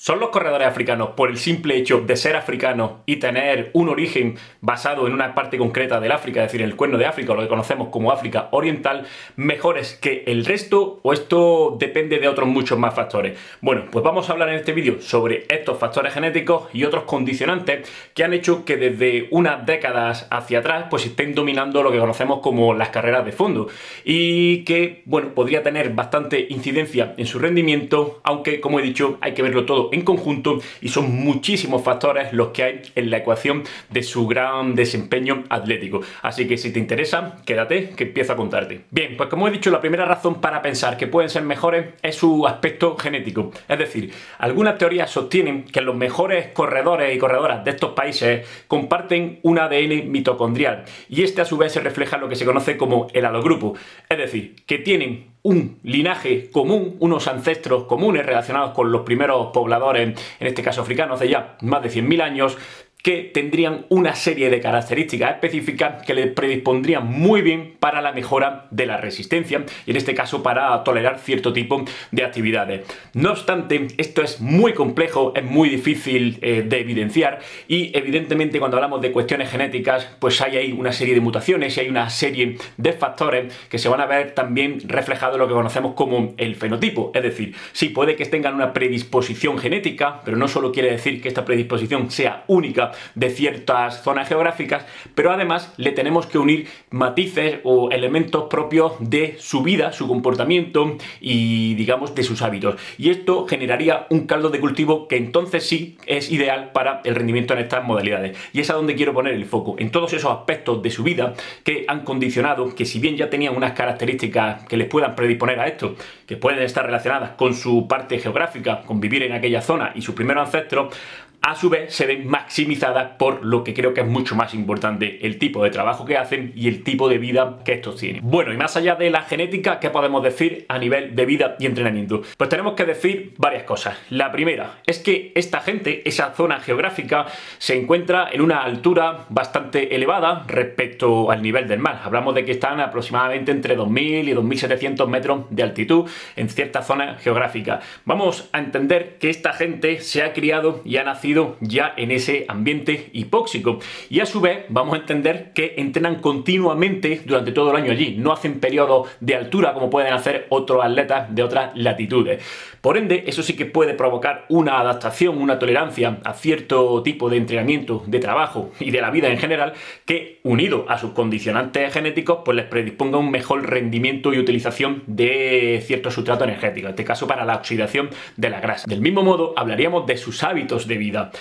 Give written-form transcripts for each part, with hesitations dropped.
¿Son los corredores africanos, por el simple hecho de ser africanos y tener un origen basado en una parte concreta del África, es decir, el Cuerno de África, o lo que conocemos como África Oriental, mejores que el resto, o esto depende de otros muchos más factores? Bueno, pues vamos a hablar en este vídeo sobre estos factores genéticos y otros condicionantes que han hecho que desde unas décadas hacia atrás pues estén dominando lo que conocemos como las carreras de fondo y que, bueno, podría tener bastante incidencia en su rendimiento, aunque, como he dicho, hay que verlo todo en conjunto y son muchísimos factores los que hay en la ecuación de su gran desempeño atlético. Así que si te interesa, quédate que empiezo a contarte. Bien, pues como he dicho, la primera razón para pensar que pueden ser mejores es su aspecto genético. Es decir, algunas teorías sostienen que los mejores corredores y corredoras de estos países comparten un ADN mitocondrial y este a su vez se refleja en lo que se conoce como el halogrupo. Es decir, que tienen un linaje común, unos ancestros comunes relacionados con los primeros pobladores, en este caso africanos, de ya más de 100.000 años, que tendrían una serie de características específicas que les predispondrían muy bien para la mejora de la resistencia y en este caso para tolerar cierto tipo de actividades. No obstante, esto es muy complejo, es muy difícil de evidenciar y evidentemente cuando hablamos de cuestiones genéticas pues hay ahí una serie de mutaciones y hay una serie de factores que se van a ver también reflejados en lo que conocemos como el fenotipo. Es decir, sí, puede que tengan una predisposición genética, pero no solo quiere decir que esta predisposición sea única de ciertas zonas geográficas, pero además le tenemos que unir matices o elementos propios de su vida, su comportamiento y, digamos, de sus hábitos. Y esto generaría un caldo de cultivo que entonces sí es ideal para el rendimiento en estas modalidades. Y es a donde quiero poner el foco, en todos esos aspectos de su vida que han condicionado, que si bien ya tenían unas características que les puedan predisponer a esto, que pueden estar relacionadas con su parte geográfica, con vivir en aquella zona y sus primeros ancestros, a su vez se ven maximizadas por lo que creo que es mucho más importante, el tipo de trabajo que hacen y el tipo de vida que estos tienen. Bueno, y más allá de la genética, ¿qué podemos decir a nivel de vida y entrenamiento? Pues tenemos que decir varias cosas. La primera es que esta gente, esa zona geográfica, se encuentra en una altura bastante elevada respecto al nivel del mar. Hablamos de que están aproximadamente entre 2.000 y 2.700 metros de altitud en ciertas zonas geográficas. Vamos a entender que esta gente se ha criado y ha nacido ya en ese ambiente hipóxico y a su vez vamos a entender que entrenan continuamente durante todo el año allí, no hacen periodos de altura como pueden hacer otros atletas de otras latitudes. Por ende, eso sí que puede provocar una adaptación, una tolerancia a cierto tipo de entrenamiento, de trabajo y de la vida en general que, unido a sus condicionantes genéticos, pues les predisponga un mejor rendimiento y utilización de ciertos sustratos energéticos, en este caso para la oxidación de la grasa. Del mismo modo, hablaríamos de sus hábitos de vida.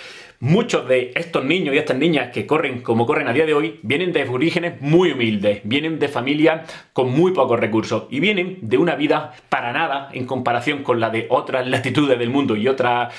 Muchos de estos niños y estas niñas que corren como corren a día de hoy vienen de orígenes muy humildes, vienen de familias con muy pocos recursos y vienen de una vida para nada en comparación con la de otras latitudes del mundo y otras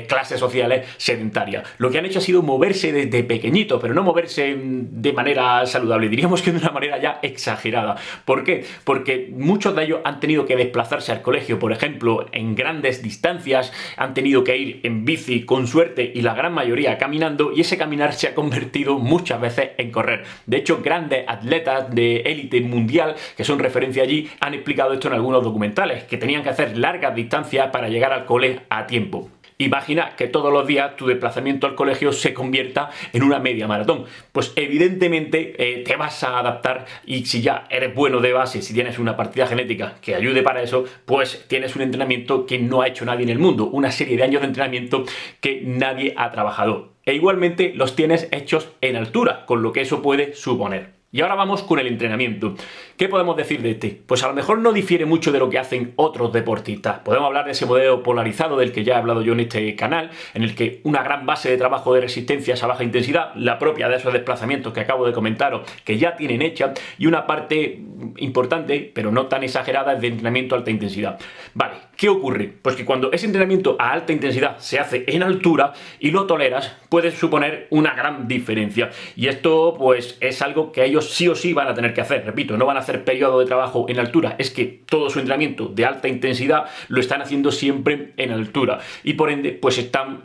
clases sociales sedentarias. Lo que han hecho ha sido moverse desde pequeñitos, pero no moverse de manera saludable, diríamos que de una manera ya exagerada. ¿Por qué? Porque muchos de ellos han tenido que desplazarse al colegio, por ejemplo, en grandes distancias, han tenido que ir en bici con suerte y la gran mayoría caminando, y ese caminar se ha convertido muchas veces en correr. De hecho, grandes atletas de élite mundial que son referencia allí han explicado esto en algunos documentales, que tenían que hacer largas distancias para llegar al cole a tiempo. Imagina que todos los días tu desplazamiento al colegio se convierta en una media maratón. Pues evidentemente te vas a adaptar y si ya eres bueno de base, si tienes una partida genética que ayude para eso, pues tienes un entrenamiento que no ha hecho nadie en el mundo, una serie de años de entrenamiento que nadie ha trabajado. E igualmente los tienes hechos en altura, con lo que eso puede suponer. Y ahora vamos con el entrenamiento. ¿Qué podemos decir de este? Pues a lo mejor no difiere mucho de lo que hacen otros deportistas. Podemos hablar de ese modelo polarizado del que ya he hablado yo en este canal, en el que una gran base de trabajo de resistencia a baja intensidad, la propia de esos desplazamientos que acabo de comentaros, que ya tienen hecha, y una parte importante, pero no tan exagerada, de entrenamiento a alta intensidad. Vale, ¿qué ocurre? Pues que cuando ese entrenamiento a alta intensidad se hace en altura y lo toleras, puede suponer una gran diferencia. Y esto pues es algo que ellos sí o sí van a tener que hacer. Repito, no van a hacer periodo de trabajo en altura, es que todo su entrenamiento de alta intensidad lo están haciendo siempre en altura y por ende pues están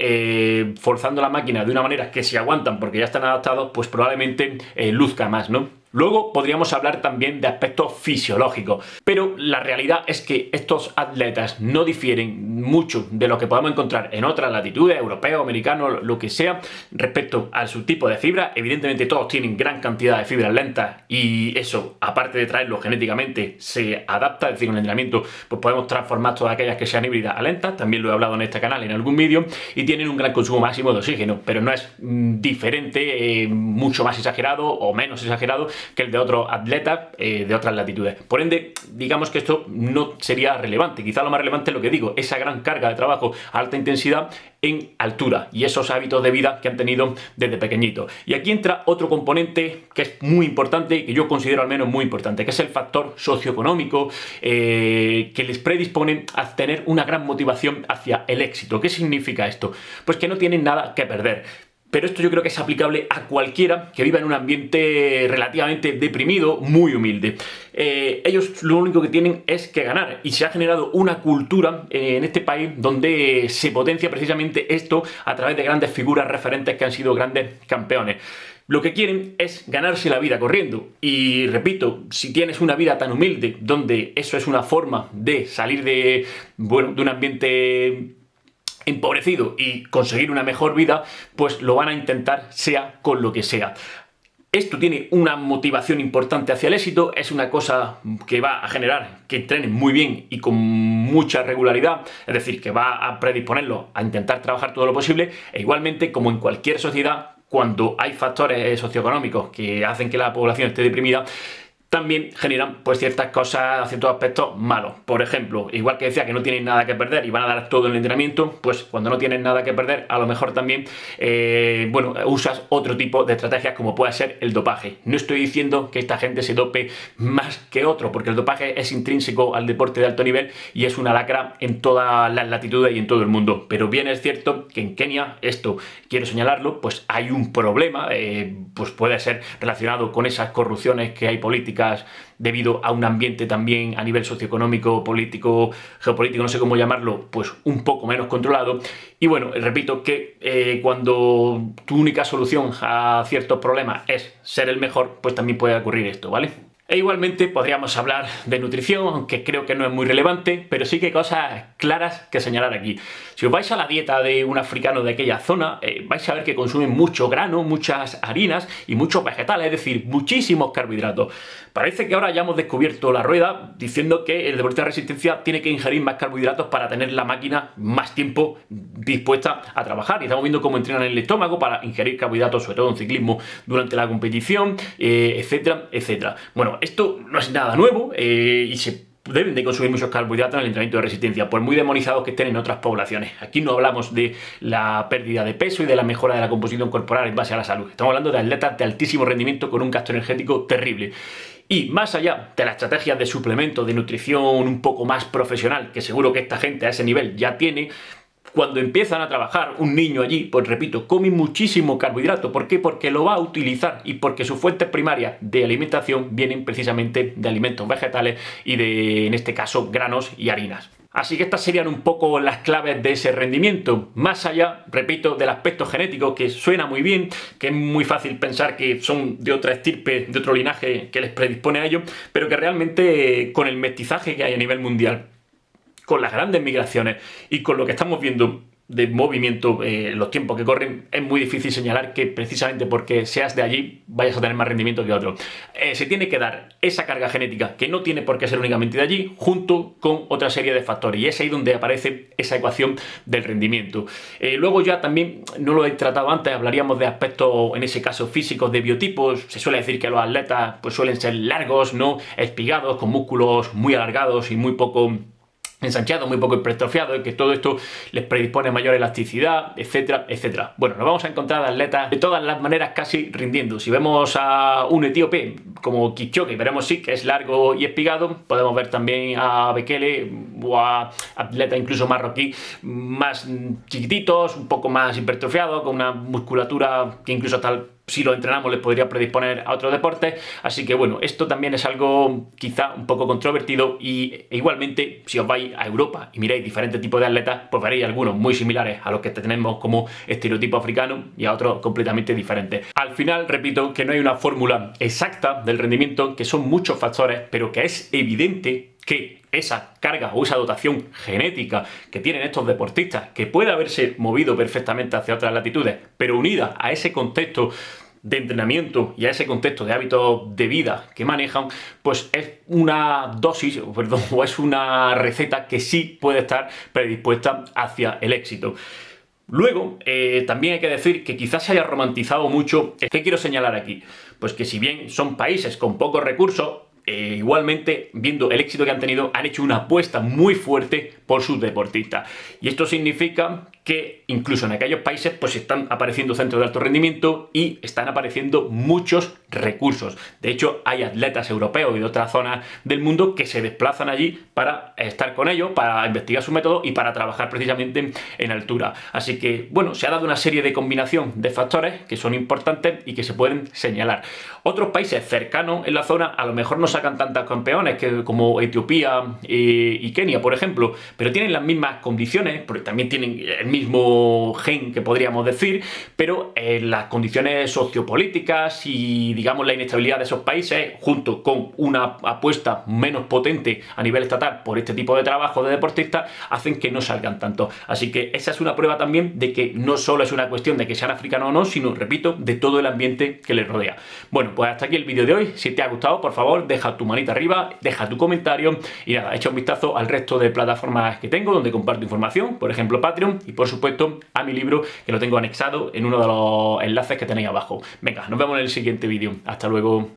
forzando la máquina de una manera que si aguantan porque ya están adaptados, pues probablemente luzca más, ¿no? Luego podríamos hablar también de aspectos fisiológicos, pero la realidad es que estos atletas no difieren mucho de lo que podemos encontrar en otras latitudes, europeos, americanos, lo que sea, respecto a su tipo de fibra. Evidentemente todos tienen gran cantidad de fibras lentas y eso, aparte de traerlo genéticamente, se adapta, es decir, en el entrenamiento pues podemos transformar todas aquellas que sean híbridas a lentas, también lo he hablado en este canal en algún vídeo, y tienen un gran consumo máximo de oxígeno, pero no es diferente, mucho más exagerado o menos exagerado que el de otros atletas de otras latitudes. Por ende, digamos que esto no sería relevante. Quizá lo más relevante es lo que digo, esa gran carga de trabajo a alta intensidad en altura y esos hábitos de vida que han tenido desde pequeñitos. Y aquí entra otro componente que es muy importante y que yo considero al menos muy importante, que es el factor socioeconómico que les predispone a tener una gran motivación hacia el éxito. ¿Qué significa esto? Pues que no tienen nada que perder. Pero esto yo creo que es aplicable a cualquiera que viva en un ambiente relativamente deprimido, muy humilde. Ellos lo único que tienen es que ganar y se ha generado una cultura en este país donde se potencia precisamente esto a través de grandes figuras referentes que han sido grandes campeones. Lo que quieren es ganarse la vida corriendo. Y repito, si tienes una vida tan humilde, donde eso es una forma de salir de un ambiente empobrecido y conseguir una mejor vida, pues lo van a intentar sea con lo que sea. Esto tiene una motivación importante hacia el éxito, es una cosa que va a generar que entrenen muy bien y con mucha regularidad, es decir, que va a predisponerlos a intentar trabajar todo lo posible, e igualmente, como en cualquier sociedad, cuando hay factores socioeconómicos que hacen que la población esté deprimida, también generan pues ciertas cosas, ciertos aspectos malos. Por ejemplo, igual que decía que no tienen nada que perder y van a dar todo en el entrenamiento, pues cuando no tienen nada que perder, a lo mejor también usas otro tipo de estrategias como puede ser el dopaje. No estoy diciendo que esta gente se dope más que otro, porque el dopaje es intrínseco al deporte de alto nivel y es una lacra en todas las latitudes y en todo el mundo. Pero bien es cierto que en Kenia, esto quiero señalarlo, pues hay un problema, pues puede ser relacionado con esas corrupciones que hay políticas debido a un ambiente también a nivel socioeconómico, político, geopolítico, no sé cómo llamarlo, pues un poco menos controlado. Y bueno, repito que cuando tu única solución a ciertos problemas es ser el mejor, pues también puede ocurrir esto, ¿vale? E igualmente podríamos hablar de nutrición, aunque creo que no es muy relevante, pero sí que hay cosas claras que señalar aquí. Si os vais a la dieta de un africano de aquella zona, vais a ver que consumen mucho grano, muchas harinas y muchos vegetales, es decir, muchísimos carbohidratos. Parece que ahora ya hemos descubierto la rueda diciendo que el deportista de resistencia tiene que ingerir más carbohidratos para tener la máquina más tiempo dispuesta a trabajar. Y estamos viendo cómo entrenan el estómago para ingerir carbohidratos, sobre todo en ciclismo, durante la competición, etcétera, etcétera. Bueno, esto no es nada nuevo y se deben de consumir muchos carbohidratos en el entrenamiento de resistencia, por muy demonizados que estén en otras poblaciones. Aquí no hablamos de la pérdida de peso y de la mejora de la composición corporal en base a la salud. Estamos hablando de atletas de altísimo rendimiento con un gasto energético terrible. Y más allá de las estrategias de suplemento, de nutrición un poco más profesional, que seguro que esta gente a ese nivel ya tiene, cuando empiezan a trabajar un niño allí, pues repito, come muchísimo carbohidrato. ¿Por qué? Porque lo va a utilizar y porque sus fuentes primarias de alimentación vienen precisamente de alimentos vegetales y de, en este caso, granos y harinas. Así que estas serían un poco las claves de ese rendimiento. Más allá, repito, del aspecto genético, que suena muy bien, que es muy fácil pensar que son de otra estirpe, de otro linaje que les predispone a ello, pero que realmente con el mestizaje que hay a nivel mundial, con las grandes migraciones y con lo que estamos viendo de movimiento en los tiempos que corren, es muy difícil señalar que precisamente porque seas de allí vayas a tener más rendimiento que otro. Se tiene que dar esa carga genética, que no tiene por qué ser únicamente de allí, junto con otra serie de factores, y es ahí donde aparece esa ecuación del rendimiento. Luego ya también, no lo he tratado antes, hablaríamos de aspectos, en ese caso físicos, de biotipos. Se suele decir que los atletas pues suelen ser largos, ¿no? Espigados, con músculos muy alargados y muy poco ensanchado, muy poco hipertrofiado, y que todo esto les predispone a mayor elasticidad, etcétera, etcétera. Bueno, nos vamos a encontrar atletas de todas las maneras casi rindiendo. Si vemos a un etíope como Kipchoge, veremos sí que es largo y espigado. Podemos ver también a Bekele o a atletas incluso marroquí más chiquititos, un poco más hipertrofiados, con una musculatura que incluso hasta si lo entrenamos les podría predisponer a otros deportes, así que bueno, esto también es algo quizá un poco controvertido y igualmente si os vais a Europa y miráis diferentes tipos de atletas, pues veréis algunos muy similares a los que tenemos como estereotipo africano y a otros completamente diferentes. Al final, repito, que no hay una fórmula exacta del rendimiento, que son muchos factores, pero que es evidente que esa carga o esa dotación genética que tienen estos deportistas, que puede haberse movido perfectamente hacia otras latitudes, pero unida a ese contexto de entrenamiento y a ese contexto de hábitos de vida que manejan, pues es una dosis, perdón, o es una receta que sí puede estar predispuesta hacia el éxito. Luego, también hay que decir que quizás se haya romantizado mucho. ¿Qué quiero señalar aquí? Pues que si bien son países con pocos recursos, igualmente, viendo el éxito que han tenido, han hecho una apuesta muy fuerte por sus deportistas. Y esto significa que incluso en aquellos países pues están apareciendo centros de alto rendimiento y están apareciendo muchos recursos. De hecho, hay atletas europeos y de otras zonas del mundo que se desplazan allí para estar con ellos, para investigar su método y para trabajar precisamente en altura. Así que, bueno, se ha dado una serie de combinación de factores que son importantes y que se pueden señalar. Otros países cercanos en la zona a lo mejor no sacan tantos campeones como Etiopía y Kenia, por ejemplo, pero tienen las mismas condiciones, porque también tienen el mismo gen que podríamos decir, pero las condiciones sociopolíticas y digamos la inestabilidad de esos países, junto con una apuesta menos potente a nivel estatal por este tipo de trabajo de deportistas, hacen que no salgan tanto. Así que esa es una prueba también de que no solo es una cuestión de que sean africanos o no, sino, repito, de todo el ambiente que les rodea. Bueno, pues hasta aquí el vídeo de hoy. Si te ha gustado, por favor, deja tu manita arriba, deja tu comentario y nada, echa un vistazo al resto de plataformas que tengo donde comparto información, por ejemplo Patreon, y por supuesto a mi libro, que lo tengo anexado en uno de los enlaces que tenéis abajo. Venga, nos vemos en el siguiente vídeo. Hasta luego.